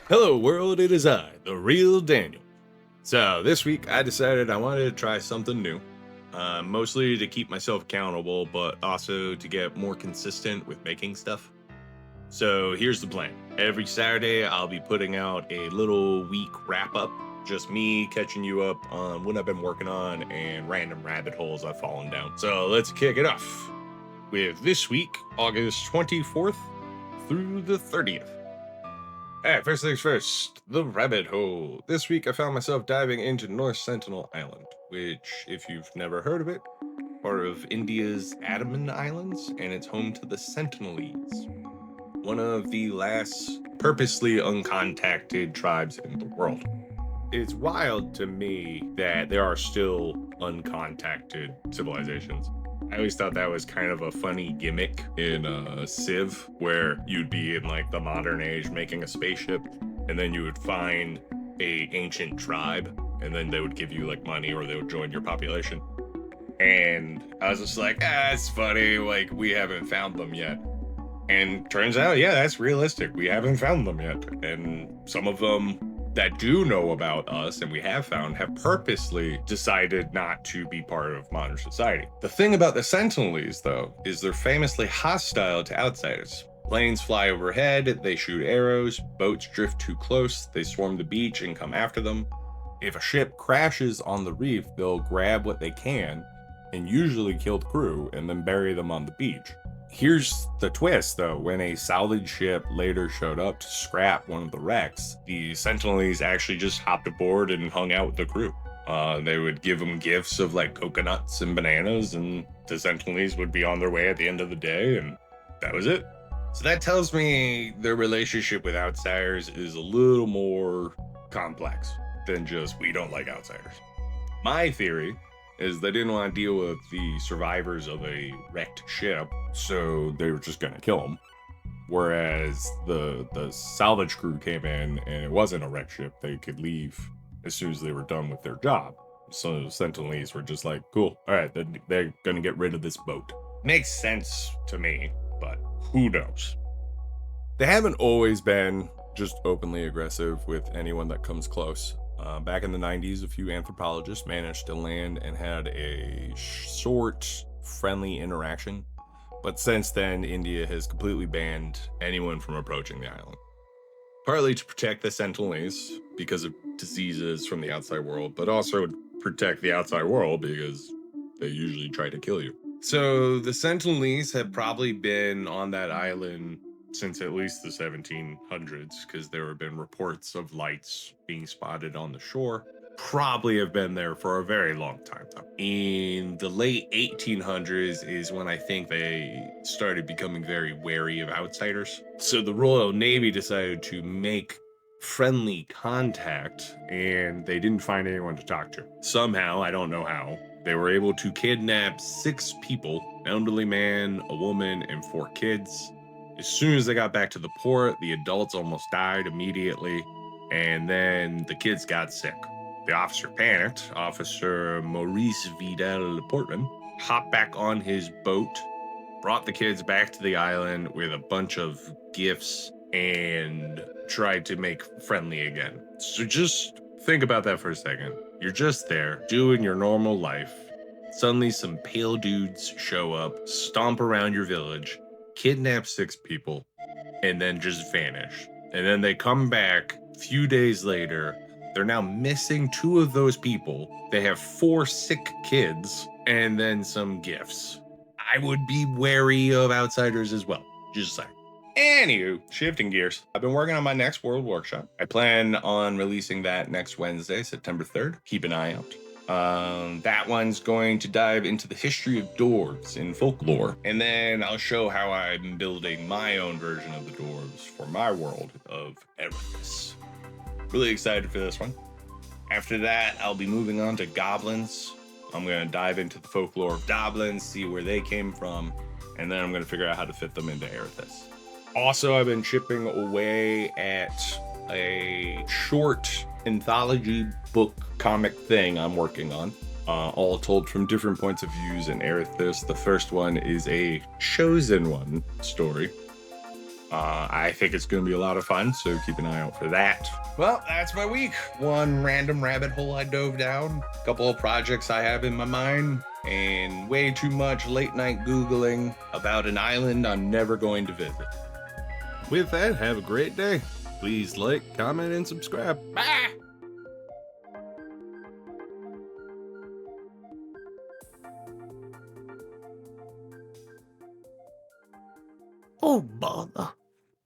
Hello world, it is I, the real Daniel. So this week I decided I wanted to try something new. Mostly to keep myself accountable, but also to get more consistent with making stuff. So here's the plan. Every Saturday I'll be putting out a little week wrap up. Just me catching you up on what I've been working on and random rabbit holes I've fallen down. So let's kick it off with this week, August 24th through the 30th. Alright, first things first, the rabbit hole. This week I found myself diving into North Sentinel Island, which, if you've never heard of it, part of India's Andaman Islands, and it's home to the Sentinelese, one of the last purposely uncontacted tribes in the world. It's wild to me that there are still uncontacted civilizations. I always thought that was kind of a funny gimmick in Civ, where you'd be in like the modern age making a spaceship, and then you would find a ancient tribe, and then they would give you like money or they would join your population. And I was just like, it's funny, like we haven't found them yet. And turns out, yeah, that's realistic. We haven't found them yet. And some of them that do know about us and we have found have purposely decided not to be part of modern society. The thing about the Sentinelese, though, is they're famously hostile to outsiders. Planes fly overhead, they shoot arrows, boats drift too close, they swarm the beach and come after them. If a ship crashes on the reef, they'll grab what they can and usually kill the crew and then bury them on the beach. Here's the twist, though. When a salvage ship later showed up to scrap one of the wrecks, the Sentinelese actually just hopped aboard and hung out with the crew. They would give them gifts of like coconuts and bananas, and the Sentinelese would be on their way at the end of the day, and that was it. So that tells me their relationship with outsiders is a little more complex than just we don't like outsiders. My theory is they didn't want to deal with the survivors of a wrecked ship, so they were just gonna kill them. Whereas the salvage crew came in and it wasn't a wrecked ship, they could leave as soon as they were done with their job. So the Sentinelese were just like, cool, all right, they're gonna get rid of this boat. Makes sense to me, but who knows? They haven't always been just openly aggressive with anyone that comes close. Back in the 90s, a few anthropologists managed to land and had a short, friendly interaction. But since then, India has completely banned anyone from approaching the island. Partly to protect the Sentinelese because of diseases from the outside world, but also to protect the outside world because they usually try to kill you. So the Sentinelese have probably been on that island since at least the 1700s, because there have been reports of lights being spotted on the shore. Probably have been there for a very long time, though. In the late 1800s is when I think they started becoming very wary of outsiders. So the Royal Navy decided to make friendly contact, and they didn't find anyone to talk to. Somehow, I don't know how, they were able to kidnap 6 people, an elderly man, a woman, and 4 kids. As soon as they got back to the port, the adults almost died immediately, and then the kids got sick. The officer panicked. Officer Maurice Vidal Portman hopped back on his boat, brought the kids back to the island with a bunch of gifts, and tried to make friendly again. So just think about that for a second. You're just there, doing your normal life. Suddenly some pale dudes show up, stomp around your village, kidnap 6 people, and then just vanish. And then they come back a few days later. They're now missing 2 of those people. They have 4 sick kids and then some gifts. I would be wary of outsiders as well. Just saying. Anywho, shifting gears. I've been working on my next World Workshop. I plan on releasing that next Wednesday, September 3rd. Keep an eye out. That one's going to dive into the history of dwarves in folklore, and then I'll show how I'm building my own version of the dwarves for my world of Erithus. Really excited for this one. After that, I'll be moving on to goblins. I'm going to dive into the folklore of goblins, see where they came from, and then I'm going to figure out how to fit them into Erithus. Also, I've been chipping away at a short anthology book comic thing I'm working on, all told from different points of views in Erithus. The first one is a Chosen One story. I think it's going to be a lot of fun, so keep an eye out for that. Well, that's my week. One random rabbit hole I dove down, a couple of projects I have in my mind, and way too much late night Googling about an island I'm never going to visit. With that, have a great day. Please like, comment, and subscribe. Bye! Oh, bother.